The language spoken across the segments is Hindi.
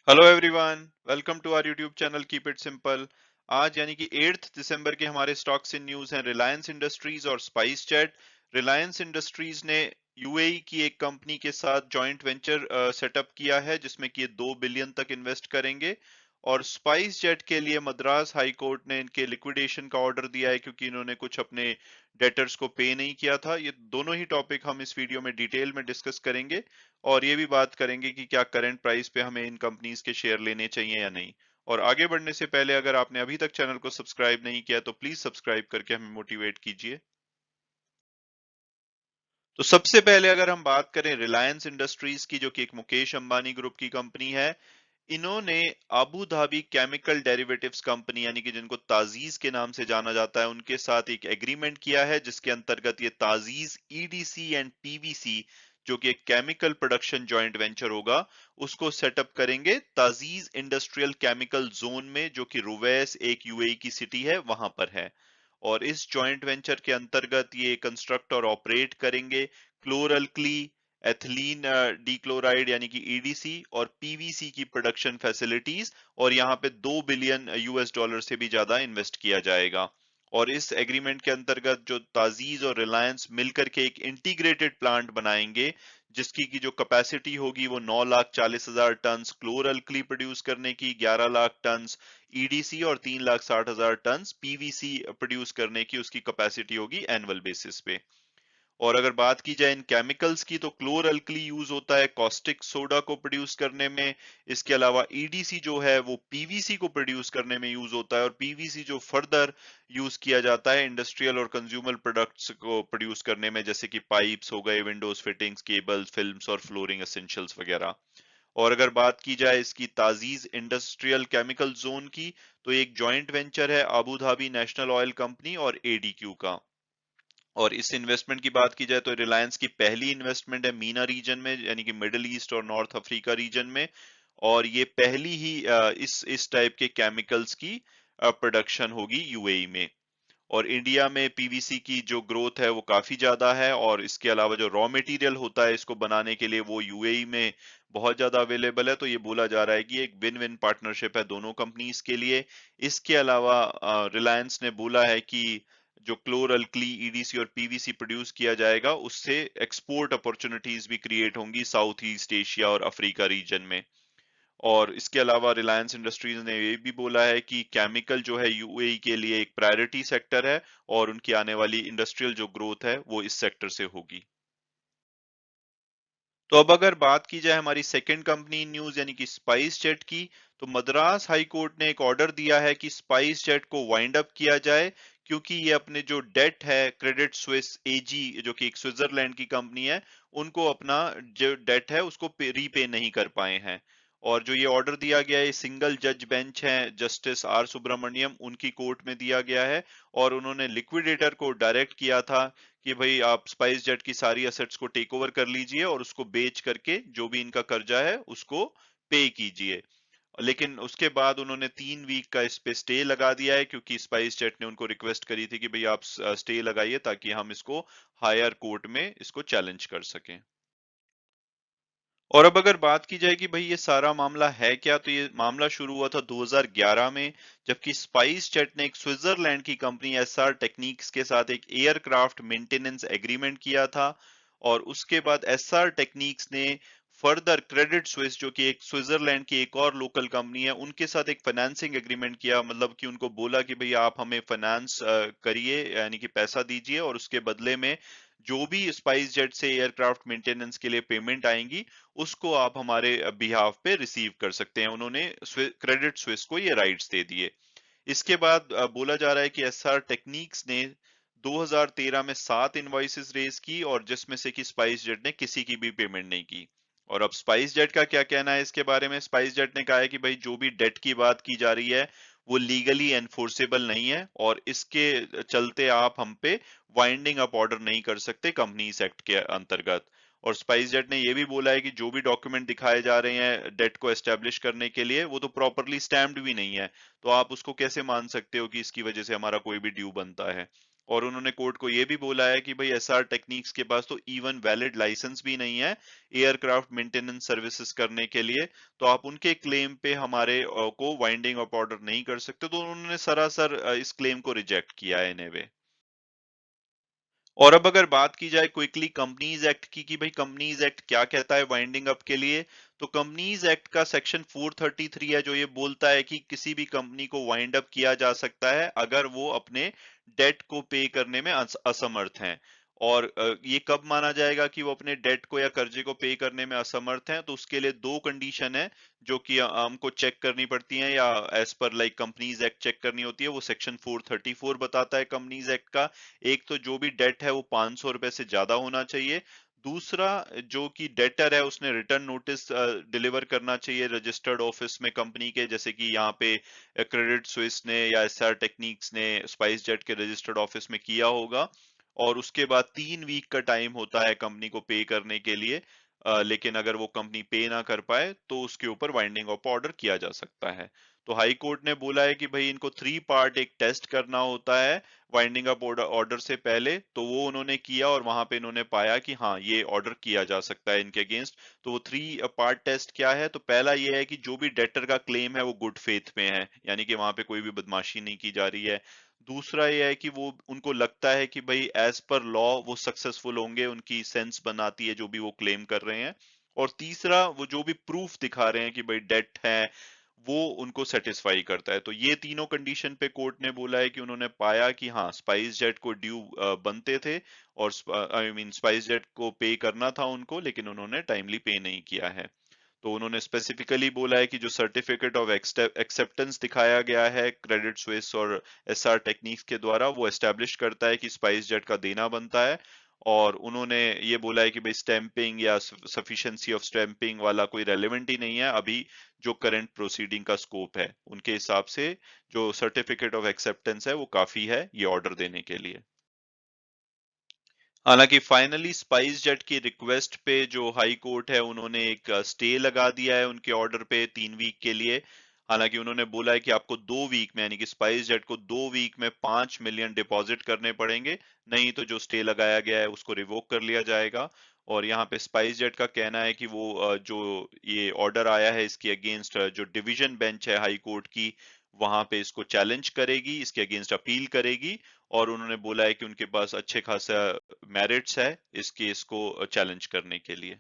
Hello everyone, welcome to our YouTube channel Keep It Simple. आज यानी कि 8 दिसंबर के हमारे स्टॉक्स इन न्यूज हैं रिलायंस इंडस्ट्रीज और स्पाइस जेट। रिलायंस इंडस्ट्रीज ने यूएई की एक कंपनी के साथ जॉइंट वेंचर सेटअप किया है जिसमें कि ये 2 बिलियन तक इन्वेस्ट करेंगे। और स्पाइस जेट के लिए मद्रास हाई कोर्ट ने इनके लिक्विडेशन का ऑर्डर दिया है क्योंकि इन्होंने कुछ अपने डेटर्स को पे नहीं किया था। ये दोनों ही टॉपिक हम इस वीडियो में डिटेल में डिस्कस करेंगे और ये भी बात करेंगे कि क्या करंट प्राइस पे हमें इन कंपनीज के शेयर लेने चाहिए या नहीं। और आगे बढ़ने से पहले अगर आपने अभी तक चैनल को सब्सक्राइब नहीं किया तो प्लीज सब्सक्राइब करके हमें मोटिवेट कीजिए। तो सबसे पहले अगर हम बात करें रिलायंस इंडस्ट्रीज की, जो कि एक मुकेश अंबानी ग्रुप की कंपनी है, इन्होंने Abu Dhabi chemical derivatives company यानी कि जिनको ताजीज के नाम से जाना जाता है उनके साथ एक एग्रीमेंट किया है जिसके अंतर्गत ये ताजीज ईडीसी एंड पीवीसी, जो कि एक केमिकल प्रोडक्शन जॉइंट वेंचर होगा, उसको सेटअप करेंगे ताजीज इंडस्ट्रियल केमिकल जोन में, जो कि रुवैस एक यूएई की सिटी है वहां पर है। और इस जॉइंट वेंचर के अंतर्गत ये कंस्ट्रक्ट और ऑपरेट करेंगे क्लोरल्कली एथिलीन डीक्लोराइड यानी कि ईडीसी और पीवीसी की प्रोडक्शन फैसिलिटीज। और यहाँ पे 2 बिलियन यूएस डॉलर से भी ज्यादा इन्वेस्ट किया जाएगा। और इस एग्रीमेंट के अंतर्गत जो ताजीज और रिलायंस मिलकर के एक इंटीग्रेटेड प्लांट बनाएंगे जिसकी की जो कैपेसिटी होगी वो 9,40,000 टन क्लोरल्कली प्रोड्यूस करने की, 11 लाख टन ईडीसी और 3,60,000 टन पीवीसी प्रोड्यूस करने की उसकी कैपेसिटी होगी एनुअल बेसिस पे। और अगर बात की जाए इन केमिकल्स की तो क्लोर अल्कली यूज होता है कॉस्टिक सोडा को प्रोड्यूस करने में। इसके अलावा ईडीसी जो है वो पीवीसी को प्रोड्यूस करने में यूज होता है और पीवीसी जो फर्दर यूज किया जाता है इंडस्ट्रियल और कंज्यूमर प्रोडक्ट्स को प्रोड्यूस करने में, जैसे कि पाइप्स हो गए, विंडोज फिटिंग्स, केबल्स, फिल्म्स और फ्लोरिंग एसेंशियल्स वगैरह। और अगर बात की जाए इसकी ताजीज इंडस्ट्रियल केमिकल जोन की तो एक जॉइंट वेंचर है Abu Dhabi national oil company और एडीक्यू का। और इस इन्वेस्टमेंट की बात की जाए तो रिलायंस की पहली इन्वेस्टमेंट है मीना रीजन में यानी कि मिडिल ईस्ट और नॉर्थ अफ्रीका रीजन में। और ये पहली ही इस टाइप के केमिकल्स की प्रोडक्शन होगी यूएई में। और इंडिया में पीवीसी की जो ग्रोथ है वो काफी ज्यादा है और इसके अलावा जो रॉ मटेरियल होता है इसको बनाने के लिए वो यूएई में बहुत ज्यादा अवेलेबल है। तो ये बोला जा रहा है कि एक विन विन पार्टनरशिप है दोनों कंपनीज के लिए। इसके अलावा रिलायंस ने बोला है कि जो क्लोर अल्कली ईडीसी और पीवीसी प्रोड्यूस किया जाएगा उससे एक्सपोर्ट अपॉर्चुनिटीज भी क्रिएट होंगी साउथ ईस्ट एशिया और अफ्रीका रीजन में। और इसके अलावा रिलायंस इंडस्ट्रीज ने ये भी बोला है कि केमिकल जो है यूएई के लिए एक प्रायोरिटी सेक्टर है और उनकी आने वाली इंडस्ट्रियल जो ग्रोथ है वो इस सेक्टर से होगी। तो अब अगर बात की जाए हमारी सेकंड कंपनी न्यूज यानी कि स्पाइस जेट की, तो मद्रास हाई कोर्ट ने एक ऑर्डर दिया है कि स्पाइस जेट को वाइंड अप किया जाए क्योंकि ये अपने जो डेट है क्रेडिट स्विस एजी, जो कि एक स्विट्जरलैंड की कंपनी है, उनको अपना जो डेट है उसको रीपे नहीं कर पाए हैं। और जो ये ऑर्डर दिया गया है सिंगल जज बेंच है जस्टिस आर सुब्रमण्यम उनकी कोर्ट में दिया गया है। और उन्होंने लिक्विडेटर को डायरेक्ट किया था कि भाई आप स्पाइस जेट की सारी असेट्स को टेक ओवर कर लीजिए और उसको बेच करके जो भी इनका कर्जा है उसको पे कीजिए। लेकिन उसके बाद उन्होंने 3 वीक का इस पे स्टे लगा दिया है क्योंकि स्पाइस जेट ने उनको रिक्वेस्ट करी थी कि भाई आप स्टे लगाइए ताकि हम इसको हायर कोर्ट में इसको चैलेंज कर सकें। और अब अगर बात की जाए कि भाई ये सारा मामला है क्या, तो ये मामला शुरू हुआ था 2011 में, जबकि स्पाइस जेट ने एक स्विट्जरलैंड की कंपनी एसआर टेक्निक्स के साथ एक एयरक्राफ्ट मेंटेनेंस एग्रीमेंट किया था। और उसके बाद एसआर टेक्निक्स ने फर्दर क्रेडिट स्विस, जो कि एक स्विट्जरलैंड की एक और लोकल कंपनी है, उनके साथ एक फाइनेंसिंग एग्रीमेंट किया। मतलब कि उनको बोला कि भाई आप हमें फाइनेंस करिए यानी कि पैसा दीजिए और उसके बदले में जो भी स्पाइस जेट से एयरक्राफ्ट मेंटेनेंस के लिए पेमेंट आएंगी उसको आप हमारे बिहाफ पे रिसीव कर सकते हैं। उन्होंने क्रेडिट स्विस को ये राइट्स दे दिए। इसके बाद बोला जा रहा है कि एसआर टेक्निक्स ने 2013 में 7 इनवॉइसेस रेज की और जिसमें से कि स्पाइस जेट ने किसी की भी पेमेंट नहीं की। और अब स्पाइस जेट का क्या कहना है इसके बारे में? स्पाइस जेट ने कहा है कि भाई जो भी डेट की बात की जा रही है वो लीगली एनफोर्सेबल नहीं है और इसके चलते आप हम पे वाइंडिंग अप ऑर्डर नहीं कर सकते कंपनीज एक्ट के अंतर्गत। और स्पाइस जेट ने यह भी बोला है कि जो भी डॉक्यूमेंट दिखाए जा रहे हैं डेट को एस्टेब्लिश करने के लिए वो तो प्रॉपरली स्टैम्प्ड भी नहीं है, तो आप उसको कैसे मान सकते हो कि इसकी वजह से हमारा कोई भी ड्यू बनता है। और उन्होंने कोर्ट को ये भी बोला है कि भाई एसआर टेक्निक्स के पास तो इवन वैलिड लाइसेंस भी नहीं है एयरक्राफ्ट मेंटेनेंस सर्विसेज करने के लिए, तो आप उनके क्लेम पे हमारे को वाइंडिंग अप ऑर्डर नहीं कर सकते। तो उन्होंने सरासर इस क्लेम को रिजेक्ट किया है इन ए वे। और अब अगर बात की जाए क्विकली कंपनीज एक्ट की कि भाई कंपनीज एक्ट क्या कहता है वाइंडिंग अप के लिए, तो कंपनीज एक्ट का सेक्शन 433 है जो ये बोलता है कि किसी भी कंपनी को वाइंड अप किया जा सकता है अगर वो अपने डेट को पे करने में असमर्थ हैं। और ये कब माना जाएगा कि वो अपने डेट को या कर्जे को पे करने में असमर्थ हैं, तो उसके लिए दो कंडीशन है जो कि हमको चेक करनी पड़ती हैं या as per like companies act check करनी होती है। वो सेक्शन 434 बताता है कंपनीज एक्ट का। एक तो जो भी डेट है वो 500 रुपए से ज्यादा होना चाहिए। दूसरा, जो कि डेटर है उसने रिटर्न नोटिस डिलीवर करना चाहिए रजिस्टर्ड ऑफिस में कंपनी के, जैसे कि यहाँ पे क्रेडिट स्विस ने या एसआर टेक्निक्स ने स्पाइस जेट के रजिस्टर्ड ऑफिस में किया होगा। और उसके बाद 3 वीक का टाइम होता है कंपनी को पे करने के लिए। लेकिन अगर वो कंपनी पे ना कर पाए तो उसके ऊपर वाइंडिंग अप ऑर्डर किया जा सकता है। तो हाई कोर्ट ने बोला है कि भाई इनको 3 पार्ट एक टेस्ट करना होता है वाइंडिंग अप ऑर्डर ऑर्डर से पहले, तो वो उन्होंने किया और वहां पे इन्होंने पाया कि हाँ ये ऑर्डर किया जा सकता है इनके अगेंस्ट। तो वो 3 पार्ट टेस्ट क्या है, तो पहला ये है कि जो भी डेटर का क्लेम है वो गुड फेथ में है, यानी कि वहां पे कोई भी बदमाशी नहीं की जा रही है। दूसरा ये है कि वो उनको लगता है कि भाई एज पर लॉ वो सक्सेसफुल होंगे, उनकी सेंस बनाती है जो भी वो क्लेम कर रहे हैं। और तीसरा, वो जो भी प्रूफ दिखा रहे हैं कि भाई डेट है वो उनको सेटिस्फाई करता है। तो ये तीनों कंडीशन पे कोर्ट ने बोला है कि उन्होंने पाया कि हाँ स्पाइस जेट को ड्यू बनते थे, और आई मीन स्पाइस जेट को पे करना था उनको, लेकिन उन्होंने टाइमली पे नहीं किया है। तो उन्होंने स्पेसिफिकली बोला है कि जो सर्टिफिकेट ऑफ एक्सेप्टेंस दिखाया गया है क्रेडिट स्विस और एसआर टेक्निक्स के द्वारा, वो एस्टेब्लिश करता है कि स्पाइस जेट का देना बनता है। और उन्होंने ये बोला है कि भाई स्टैंपिंग या सफिशिएंसी ऑफ स्टैंपिंग वाला कोई रेलेवेंट ही नहीं है अभी, जो करंट प्रोसीडिंग का स्कोप है उनके हिसाब से जो सर्टिफिकेट ऑफ एक्सेप्टेंस है वो काफी है ये ऑर्डर देने के लिए। हालांकि फाइनली स्पाइस जेट की रिक्वेस्ट पे जो हाई कोर्ट है उन्होंने एक स्टे लगा दिया है उनके ऑर्डर पे 3 वीक के लिए। हालांकि उन्होंने बोला है कि आपको 2 वीक में, यानी कि स्पाइस जेट को 2 वीक में 5 मिलियन डिपॉजिट करने पड़ेंगे, नहीं तो जो स्टे लगाया गया है उसको रिवोक कर लिया जाएगा। और यहाँ पे स्पाइस जेट का कहना है कि वो जो ये ऑर्डर आया है इसके अगेंस्ट जो डिवीजन बेंच है हाई कोर्ट की, वहां पे इसको चैलेंज करेगी, इसके अगेंस्ट अपील करेगी। और उन्होंने बोला है कि उनके पास अच्छे खासा मेरिट्स है इस केस को चैलेंज करने के लिए।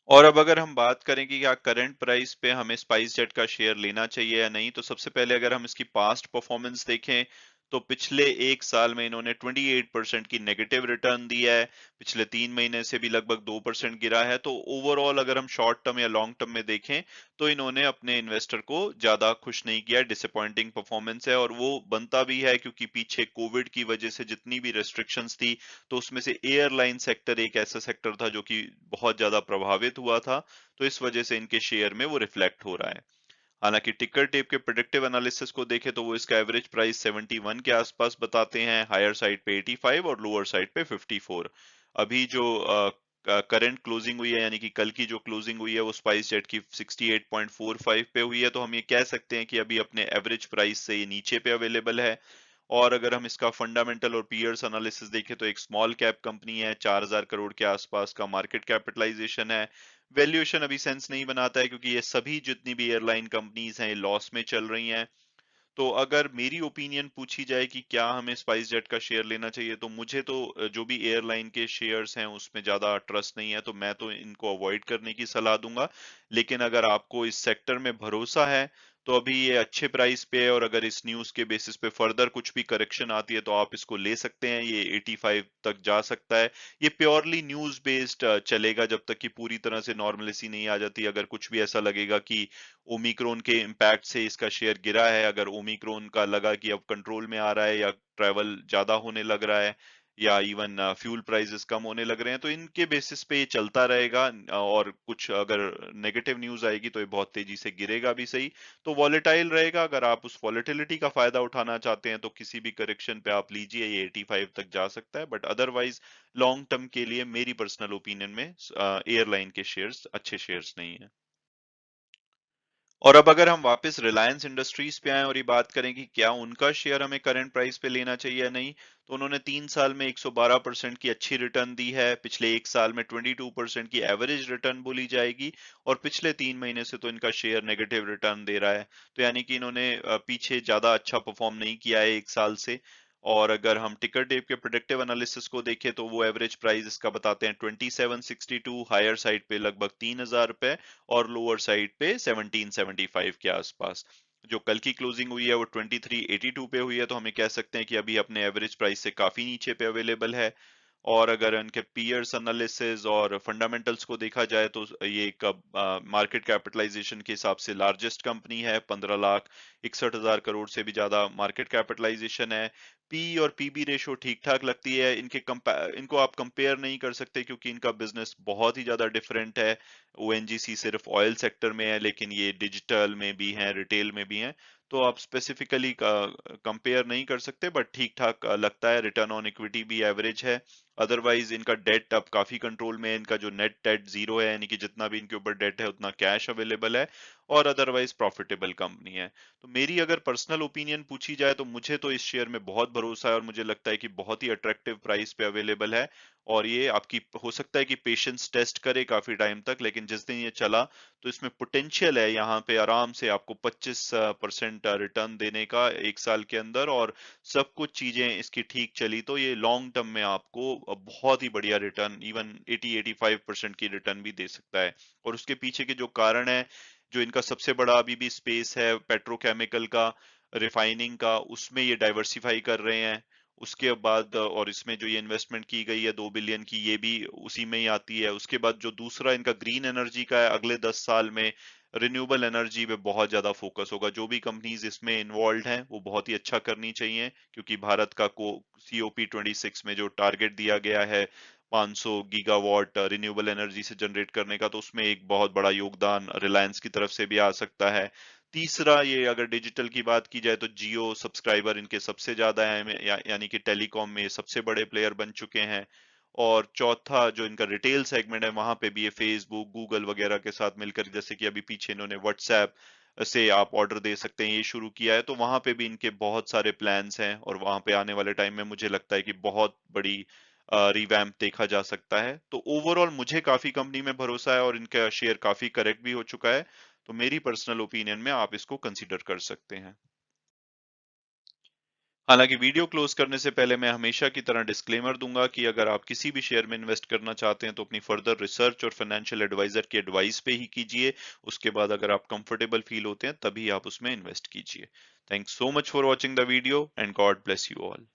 और अब अगर हम बात करें कि क्या करंट प्राइस पे हमें स्पाइस जेट का शेयर लेना चाहिए या नहीं, तो सबसे पहले अगर हम इसकी पास्ट परफॉर्मेंस देखें, तो पिछले 1 साल में इन्होंने 28% की नेगेटिव रिटर्न दिया है। पिछले 3 महीने से भी लगभग 2% गिरा है। तो ओवरऑल अगर हम शॉर्ट टर्म या लॉन्ग टर्म में देखें, तो इन्होंने अपने इन्वेस्टर को ज्यादा खुश नहीं किया। डिसअपॉइंटिंग परफॉर्मेंस है, और वो बनता भी है क्योंकि पीछे कोविड की वजह से जितनी भी रेस्ट्रिक्शंस थी, तो उसमें से एयरलाइन सेक्टर एक ऐसा सेक्टर था जो कि बहुत ज्यादा प्रभावित हुआ था। तो इस वजह से इनके शेयर में वो रिफ्लेक्ट हो रहा है। हालांकि टिकर टेप के प्रेडिक्टिव एनालिसिस को देखें तो वो इसका एवरेज प्राइस 71 के आसपास बताते हैं, हायर साइड पे 85 और लोअर साइड पे 54। अभी जो करंट क्लोजिंग हुई है, यानी कि कल की जो क्लोजिंग हुई है वो स्पाइस जेट की 68.45 पे हुई है। तो हम ये कह सकते हैं कि अभी अपने एवरेज प्राइस से ये नीचे पे अवेलेबल है। और अगर हम इसका फंडामेंटल और पीयर्स एनालिसिस देखें तो एक स्मॉल कैप कंपनी है, 4000 करोड़ के आसपास का मार्केट कैपिटलाइजेशन है। वैल्यूएशन अभी सेंस नहीं बनाता है क्योंकि ये सभी जितनी भी एयरलाइन कंपनीज हैं ये लॉस में चल रही हैं। तो अगर मेरी ओपिनियन पूछी जाए कि क्या हमें स्पाइस जेट का शेयर लेना चाहिए, तो मुझे तो जो भी एयरलाइन के शेयर्स हैं उसमें ज्यादा ट्रस्ट नहीं है, तो मैं तो इनको अवॉइड करने की सलाह दूंगा। लेकिन अगर आपको इस सेक्टर में भरोसा है, तो अभी ये अच्छे प्राइस पे है, और अगर इस न्यूज के बेसिस पे फर्दर कुछ भी करेक्शन आती है तो आप इसको ले सकते हैं। ये 85 तक जा सकता है। ये प्योरली न्यूज बेस्ड चलेगा जब तक कि पूरी तरह से नॉर्मलिसी नहीं आ जाती। अगर कुछ भी ऐसा लगेगा कि ओमिक्रोन के इम्पैक्ट से इसका शेयर गिरा है, अगर ओमिक्रोन का लगा कि अब कंट्रोल में आ रहा है या ट्रैवल ज्यादा होने लग रहा है या इवन फ्यूल प्राइसेस कम होने लग रहे हैं, तो इनके बेसिस पे ये चलता रहेगा। और कुछ अगर नेगेटिव न्यूज आएगी तो ये बहुत तेजी से गिरेगा भी सही। तो वॉलेटाइल रहेगा। अगर आप उस वॉलेटिलिटी का फायदा उठाना चाहते हैं तो किसी भी करेक्शन पे आप लीजिए, ये 85 तक जा सकता है। बट अदरवाइज लॉन्ग टर्म के लिए मेरी पर्सनल ओपिनियन में एयरलाइन के शेयर्स अच्छे शेयर्स नहीं है। और अब अगर हम वापस रिलायंस इंडस्ट्रीज पे आए और ये बात करें कि क्या उनका शेयर हमें करंट प्राइस पे लेना चाहिए या नहीं, तो उन्होंने 3 साल में 112% की अच्छी रिटर्न दी है, पिछले एक साल में 22% की एवरेज रिटर्न बोली जाएगी, और पिछले 3 महीने से तो इनका शेयर नेगेटिव रिटर्न दे रहा है। तो यानी कि इन्होंने पीछे ज्यादा अच्छा परफॉर्म नहीं किया है एक साल से। और अगर हम टिकर टेप के प्रोडक्टिव एनालिसिस को देखें तो वो एवरेज प्राइस इसका बताते हैं 2762, हायर साइड पे लगभग 3000 रुपए, और लोअर साइड पे 1775 के आसपास। जो कल की क्लोजिंग हुई है वो 2382 पे हुई है, तो हमें कह सकते हैं कि अभी अपने एवरेज प्राइस से काफी नीचे पे अवेलेबल है। और अगर इनके पीयर्स एनालिसिस और फंडामेंटल्स को देखा जाए तो ये एक मार्केट कैपिटलाइजेशन के हिसाब से लार्जेस्ट कंपनी है, 15,61,000 करोड़ से भी ज्यादा मार्केट कैपिटलाइजेशन है। पी और पीबी रेशो ठीक ठाक लगती है, इनको आप कंपेयर नहीं कर सकते क्योंकि इनका बिजनेस बहुत ही ज्यादा डिफरेंट है। ओएनजीसी सिर्फ ऑयल सेक्टर में है, लेकिन ये डिजिटल में भी है, रिटेल में भी है। तो आप स्पेसिफिकली कंपेयर नहीं कर सकते, बट ठीक ठाक लगता है। रिटर्न ऑन इक्विटी भी एवरेज है। अदरवाइज इनका डेट अब काफी कंट्रोल में है, इनका जो नेट डेट जीरो है, यानी कि जितना भी इनके ऊपर डेट है उतना कैश अवेलेबल है, और अदरवाइज प्रॉफिटेबल कंपनी है। तो मेरी अगर पर्सनल ओपिनियन पूछी जाए तो मुझे तो इस शेयर में बहुत भरोसा है, और मुझे लगता है कि बहुत ही अट्रैक्टिव प्राइस पे अवेलेबल है। और ये आपकी हो सकता है कि पेशेंस टेस्ट करे काफी टाइम तक, लेकिन जिस दिन ये चला तो इसमें पोटेंशियल है यहाँ पे आराम से आपको 25% रिटर्न देने का एक साल के अंदर। और सब कुछ चीजें इसकी ठीक चली तो ये लॉन्ग टर्म में आपको बहुत ही बढ़िया रिटर्न, इवन 80-85% की रिटर्न भी दे सकता है। और उसके पीछे के जो कारण है, जो इनका सबसे बड़ा अभी भी स्पेस है पेट्रोकेमिकल का, रिफाइनिंग का, उसमें ये डाइवर्सिफाई कर रहे हैं। उसके बाद और इसमें जो ये इन्वेस्टमेंट की गई है 2 बिलियन की, ये भी उसी में ही आती है। उसके बाद जो दूसरा इनका ग्रीन एनर्जी का है, अगले 10 साल में रिन्यूएबल एनर्जी पे बहुत ज्यादा फोकस होगा। जो भी कंपनीज इसमें इन्वॉल्व हैं वो बहुत ही अच्छा करनी चाहिए, क्योंकि भारत का को COP26 में जो टारगेट दिया गया है 500 गीगावाट रिन्यूएबल एनर्जी से जनरेट करने का, तो उसमें एक बहुत बड़ा योगदान रिलायंस की तरफ से भी आ सकता है। तीसरा, ये अगर डिजिटल की बात की जाए तो जियो सब्सक्राइबर इनके सबसे ज्यादा है, यानी कि टेलीकॉम में ये सबसे बड़े प्लेयर बन चुके हैं। और चौथा, जो इनका रिटेल सेगमेंट है, वहां पे भी ये फेसबुक, गूगल वगैरह के साथ मिलकर, जैसे कि अभी पीछे इन्होंने व्हाट्सएप से आप ऑर्डर दे सकते हैं ये शुरू किया है, तो वहां पे भी इनके बहुत सारे प्लान्स हैं। और वहां पे आने वाले टाइम में मुझे लगता है कि बहुत बड़ी रिवैम्प देखा जा सकता है। तो ओवरऑल मुझे काफी कंपनी में भरोसा है, और इनका शेयर काफी करेक्ट भी हो चुका है। तो मेरी पर्सनल ओपिनियन में आप इसको कंसीडर कर सकते हैं। हालांकि वीडियो क्लोज करने से पहले मैं हमेशा की तरह डिस्क्लेमर दूंगा कि अगर आप किसी भी शेयर में इन्वेस्ट करना चाहते हैं तो अपनी फर्दर रिसर्च और फाइनेंशियल एडवाइजर की एडवाइस पे ही कीजिए। उसके बाद अगर आप कंफर्टेबल फील होते हैं तभी आप उसमें इन्वेस्ट कीजिए। Thanks so much for watching the video, and God bless you all.